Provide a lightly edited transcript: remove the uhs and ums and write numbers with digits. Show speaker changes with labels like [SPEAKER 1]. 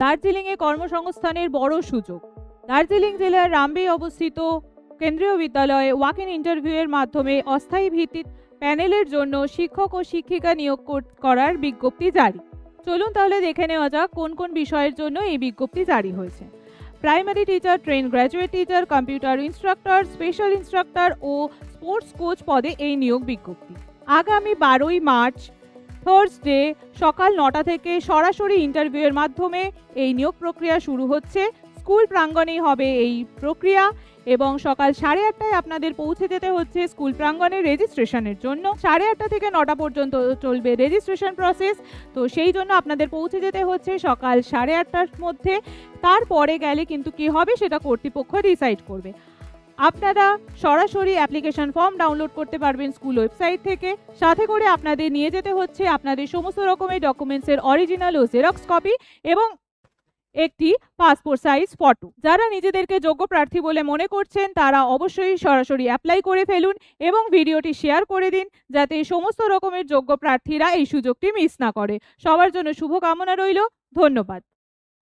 [SPEAKER 1] দার্জিলিংয়ে কর্মসংস্থানের বড় সুযোগ। দার্জিলিং জেলার রামবেই অবস্থিত কেন্দ্রীয় বিদ্যালয়ে ওয়াক ইন ইন্টারভিউয়ের মাধ্যমে অস্থায়ী ভিত্তিক প্যানেলের জন্য শিক্ষক ও শিক্ষিকা নিয়োগ করার বিজ্ঞপ্তি জারি। চলুন তাহলে দেখে নেওয়া যাক কোন কোন বিষয়ের জন্য এই বিজ্ঞপ্তি জারি হয়েছে। Primary teacher, train graduate teacher, computer instructor, special instructor ও স্পোর্টস কোচ পদে এই নিয়োগ বিজ্ঞপ্তি। আগামী 12ই মার্চ থার্সডে সকাল 9টা থেকে সরাসরি ইন্টারভিউয়ের মাধ্যমে এই নিয়োগ প্রক্রিয়া শুরু হচ্ছে। স্কুল প্রাঙ্গণেই হবে এই প্রক্রিয়া এবং সকাল 8:30টায় আপনাদের পৌঁছে যেতে হচ্ছে স্কুল প্রাঙ্গণে রেজিস্ট্রেশনের জন্য। 8:30 থেকে 9টা পর্যন্ত চলবে রেজিস্ট্রেশন প্রসেস, তো সেই জন্য আপনাদের পৌঁছে যেতে হচ্ছে সকাল 8:30টার মধ্যে। তারপরে গেলে কিন্তু কি হবে সেটা কর্তৃপক্ষ ডিসাইড করবে। আপনারা সরাসরি অ্যাপ্লিকেশন ফর্ম ডাউনলোড করতে পারবেন স্কুল ওয়েবসাইট থেকে। সাথে করে আপনাদের নিয়ে যেতে হচ্ছে আপনাদের সমস্ত রকমের ডকুমেন্টসের অরিজিনাল ও জেরক্স কপি এবং একটি পাসপোর্ট সাইজ ফটো। যারা নিজেদেরকে যোগ্য প্রার্থী বলে মনে করছেন তারা অবশ্যই সরাসরি অ্যাপ্লাই করে ফেলুন এবং ভিডিওটি শেয়ার করে দিন যাতে সমস্ত রকমের যোগ্য প্রার্থীরা এই সুযোগটি মিস না করে। সবার জন্য শুভকামনা রইল। ধন্যবাদ।